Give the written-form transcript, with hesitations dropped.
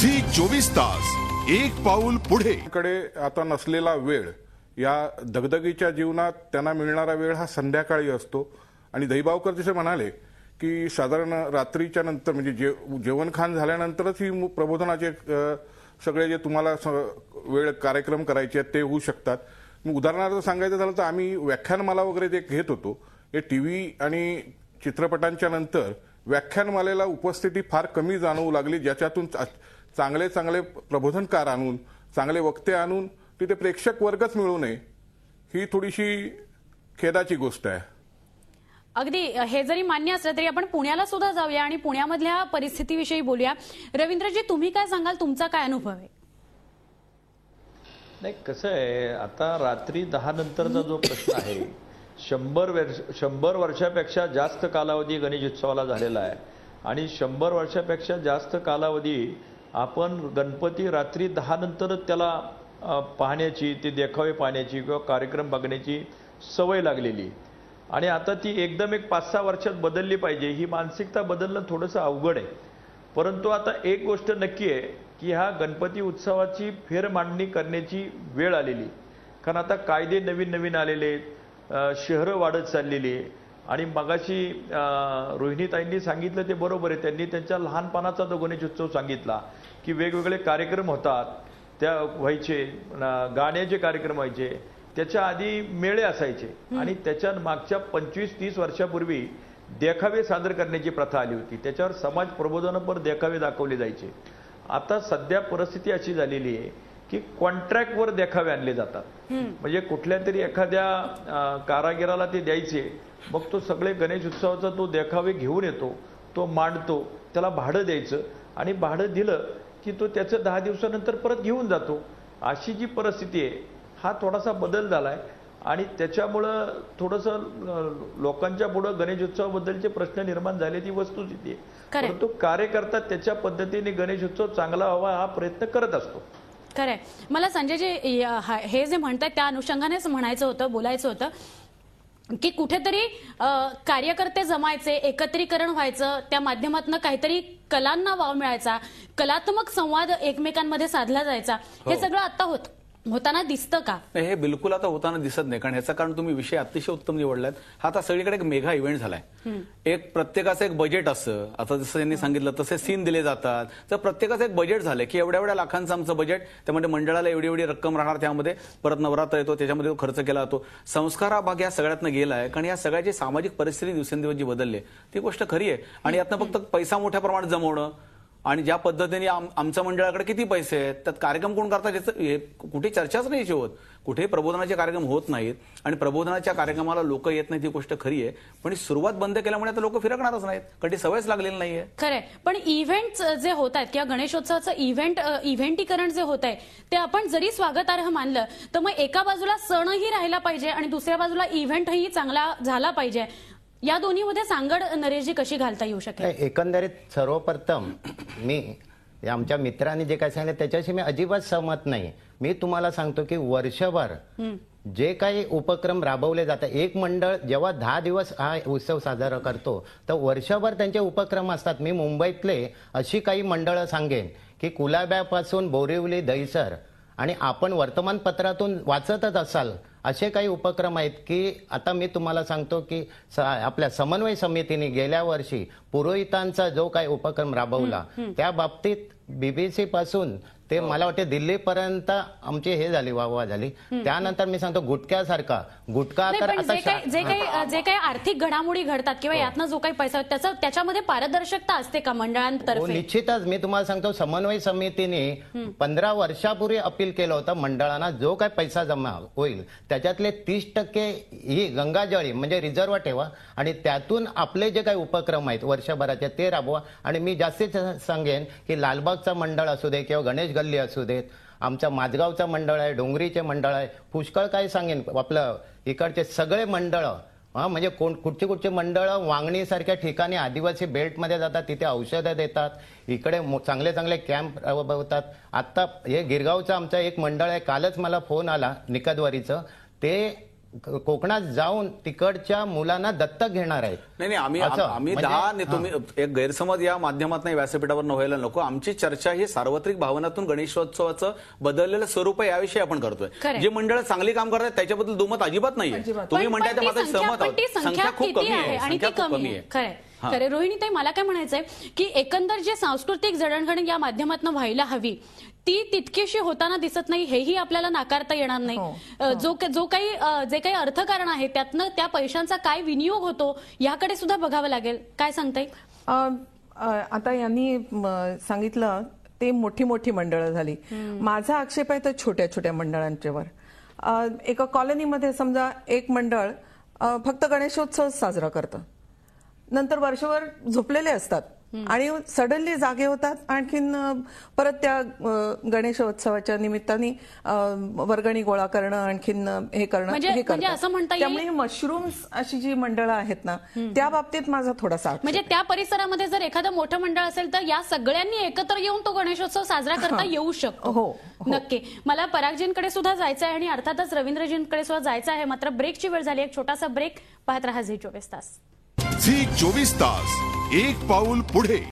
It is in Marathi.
झी 24 तास एक पाऊल पुढे कडे आता नसलेला वेळ, या दगदगीच्या जीवनात त्यांना मिळणारा वेळ हा संध्याकाळी असतो. आणि दहीबावकर जसे म्हणाले की साधारण रात्रीच्या नंतर म्हणजे जेवणखान झाल्यानंतरच ही प्रबोधनाचे सगळे जे तुम्हाला वेळ कार्यक्रम करायचे आहेत ते होऊ शकतात. उदाहरणार्थ सांगायचं झालं तर आम्ही व्याख्यानमाला वगैरे जे घेत होतो, हे टीव्ही आणि चित्रपटांच्या नंतर व्याख्यानमालेला उपस्थिती फार कमी जाणवू लागली, ज्याच्यातून चांगले चांगले प्रबोधनकार आणून, चांगले वक्ते आणून तिथे प्रेक्षक वर्गच मिळू नये, ही थोडीशी खेदाची गोष्ट आहे. अगदी हे जरी मान्य असलं तरी आपण पुण्याला सुद्धा जाऊया आणि पुण्यामधल्या परिस्थितीविषयी बोलूया. रवींद्रजी, तुम्ही काय सांगाल, तुमचा काय अनुभव आहे? नाही, कसं आहे, आता रात्री 10 नंतरचा जो प्रश्न आहे, 100 वर्षापेक्षा जास्त कालावधी गणेश उत्सवाला झालेला आहे आणि 100 वर्षापेक्षा जास्त कालावधी आपण गणपती रात्री 10 नंतरच त्याला पाहण्याची, ते देखावे पाहण्याची किंवा कार्यक्रम बघण्याची सवय लागलेली. आणि आता ती एकदम एक 5-6 वर्षात बदलली पाहिजे, ही मानसिकता बदलणं थोडंसं अवघड आहे. परंतु आता एक गोष्ट नक्की आहे की ह्या गणपती उत्सवाची फेरमांडणी करण्याची वेळ आलेली. कारण आता कायदे नवीन नवीन आलेले, शहरं वाढत चाललेली. आणि मगाशी रोहिणीताईंनी सांगितलं ते बरोबर आहे. त्यांनी त्यांच्या लहानपणाचा जो गणेश उत्सव सांगितला की वेगवेगळे कार्यक्रम होतात, त्या व्हायचे, गाण्याचे कार्यक्रम व्हायचे, त्याच्या आधी मेळे असायचे आणि त्याच्या मागच्या 25-30 वर्षापूर्वी देखावे सादर करण्याची प्रथा आली होती. त्याच्यावर समाज प्रबोधनापर देखावे दाखवले जायचे. आता सध्या परिस्थिती अशी झालेली आहे की कॉन्ट्रॅक्टवर देखावे आणले जातात. म्हणजे कुठल्या तरी एखाद्या कारागिराला ते द्यायचे, मग तो सगळे गणेश उत्सवाचा तो देखावे घेऊन येतो, तो मांडतो, त्याला भाडं द्यायचं आणि भाडं दिलं की तो त्याचं 10 दिवसानंतर परत घेऊन जातो. अशी जी परिस्थिती आहे, हा थोडासा बदल झालाय आणि त्याच्यामुळं थोडंसं लोकांच्या पुढं गणेश उत्सवाबद्दलचे प्रश्न निर्माण झाले, ती वस्तुस्थिती आहे. परंतु कार्यकर्ता त्याच्या पद्धतीने गणेश उत्सव चांगला व्हावा हा प्रयत्न करत असतो. खरंय. मला संजयजी हे जे म्हणतात त्या अनुषंगानेच म्हणायचं होतं, बोलायचं होतं की कुठेतरी कार्यकर्ते जमायचे, एकत्रीकरण व्हायचं, त्या माध्यमातून काहीतरी कलांना वाव मिळायचा, कलात्मक संवाद एकमेकांमध्ये साधला जायचा. हे सगळं आता होताना दिसतं का? हे बिलकुल आता होताना दिसत नाही. कारण ह्याचं कारण तुम्ही विषय अतिशय उत्तम निवडलात. हा आता सगळीकडे एक मेगा इव्हेंट झालाय. एक प्रत्येकाचं एक बजेट असतं. आता जसं त्यांनी सांगितलं तसे सीन दिले जातात. तर प्रत्येकाचं एक बजेट झालंय की एवढ्या एवढ्या लाखांचं आमचं बजेट, त्यामध्ये मंडळाला एवढी एवढी रक्कम राहणार, त्यामध्ये परत नवरात्र येतो, त्याच्यामध्ये तो खर्च केला जातो. संस्कार हा भाग या सगळ्यातनं गेलाय. कारण या सगळ्याची सामाजिक परिस्थिती दिवसेंदिवस जी बदलली ती गोष्ट खरी आहे. आणि यातनं फक्त पैसा मोठ्या प्रमाणात जमवणं आणि ज्या पद्धतीने आमच्या मंडळाकडे किती पैसे आहेत, त्यात कार्यक्रम कोण करतात याचं कुठे चर्चाच नाही होत. कुठेही प्रबोधनाचे कार्यक्रम होत नाहीत आणि प्रबोधनाच्या कार्यक्रमाला लोक येत नाहीत, ही गोष्ट खरी आहे. पण सुरुवात बंद केल्यामुळे आता लोक फिरकणारच नाहीत, कारण ती सवयच लागलेली नाहीये. खरंय. पण इव्हेंट जे होत आहेत किंवा गणेशोत्सवाचं इव्हेंटीकरण जे होत आहे ते आपण जरी स्वागतार्ह मानलं तर मग एका बाजूला सणही राहिला पाहिजे आणि दुसऱ्या बाजूला इव्हेंटही चांगला झाला पाहिजे. या दोन्हीमध्ये सांगड नरेशजी कशी घालता येऊ शकेल? एकंदरीत सर्वप्रथम मी आमच्या मित्रांनी जे काय सांगितलं त्याच्याशी मी अजिबात सहमत नाही. मी तुम्हाला सांगतो की वर्षभर जे काही उपक्रम राबवले जातात, एक मंडळ जेव्हा 10 दिवस हा उत्सव साजरा करतो तर वर्षभर त्यांचे उपक्रम असतात. मी मुंबईतले अशी काही मंडळं सांगेन की कुलाब्यापासून बोरिवली, दहिसर आणि आपण वर्तमानपत्रातून वाचतच असाल असे काही उपक्रम आहेत की आता मी तुम्हाला सांगतो की आपल्या समन्वय समितीने गेल्या वर्षी पुरोहितांचा जो काही उपक्रम राबवला त्या बाबतीत BBC पासून ते मला वाटते दिल्लीपर्यंत आमची हे झाली, वाहवा झाली. त्यानंतर मी सांगतो गुटख्यासारखा गुटखा तर आता जे काही आर्थिक घडामोडी घडतात किंवा यातनं जो काही पैसा त्याच्यामध्ये पारदर्शकता असते का मंडळांतर्फे? निश्चितच. मी तुम्हाला सांगतो समन्वय समितीने 15 वर्षापूर्वी अपील केलं होतं मंडळांना जो काही पैसा जमा होईल त्याच्यातले 30% ही गंगाजळी म्हणजे रिझर्व्ह ठेवा आणि त्यातून आपले जे काही उपक्रम आहेत वर्षभराचे ते राबवा. आणि मी जास्तीत सांगेन की लालबागचा मंडळ असू दे किंवा गणेश गल्ली असू देत, आमच्या माझगावचा मंडळ आहे, डोंगरीचे मंडळ आहे, पुष्कळ काय सांगेन आपलं इकडचे सगळे मंडळ म्हणजे कुठचे मंडळं वांगणीसारख्या ठिकाणी आदिवासी बेल्टमध्ये जातात, तिथे औषधं देतात, इकडे चांगले चांगले कॅम्प राबवतात. आता हे गिरगावचं आमचं एक मंडळ आहे, कालच मला फोन आला निकदवारीचं, ते कोकणात जाऊन तिकडच्या मुलांना दत्तक घेणार आहेत. नाही आम्ही असं, आम्ही म्हणजे- 10 तुम्ही एक गैरसमज या माध्यमातून व्यासपीठावर व्हायला नको. आमची चर्चा ही सार्वत्रिक भावनातून गणेशोत्सवाचं बदललेलं स्वरूप आहे याविषयी आपण करतोय. खरंय. जे मंडळ चांगली काम करतात त्याच्याबद्दल दुमत अजिबात नाहीये. तुम्ही म्हणताय त्या माझं सहमत पण ती आहोत. संख्या संख्या खूप किती कमी आहे आहे. आणि ती संख्या खूप कमी आहे. खरंय खरं रोहिणीताई, मला काय म्हणायचंय की एकंदर जे सांस्कृतिक जडणघडण या माध्यमातून व्हायला हवी ती तितकीशी होताना दिसत नाही, हेही आपल्याला नाकारता येणार नाही. जे काही अर्थकारण आहे त्यातनं त्या पैशांचा काय विनियोग होतो याकडे सुद्धा बघावं लागेल. काय सांगताय? आता यांनी सांगितलं ते मोठी मोठी मंडळं झाली. माझा आक्षेप आहे तर छोट्या छोट्या मंडळांच्यावर. एका कॉलनीमध्ये समजा एक मंडळ फक्त गणेशोत्सव साजरा करतं, नंतर वर्षभर झोपलेले असतात आणि सडनली जागे होतात. आणखीन परत त्या गणेशोत्सवाच्या निमित्ताने वर्गणी गोळा करणं, आणखीन हे करणं, म्हणजे असं म्हणता येईल त्यामुळे मशरूम्स अशी जी मंडळं आहेत ना त्या बाबतीत माझा थोडासा आक्षेप म्हणजे त्या परिसरामध्ये जर एखादं मोठं मंडळ असेल तर या सगळ्यांनी एकत्र येऊन तो गणेशोत्सव साजरा करता येऊ शकतो. हो. नक्की. मला परागजींकडे सुद्धा जायचं आहे आणि अर्थातच रवींद्रजींकडे सुद्धा जायचं आहे. मात्र ब्रेकची वेळ झाली. एक छोटासा ब्रेक. पाहत रहा झी 24 तास. झी 24 तास, एक पाऊल पुढे.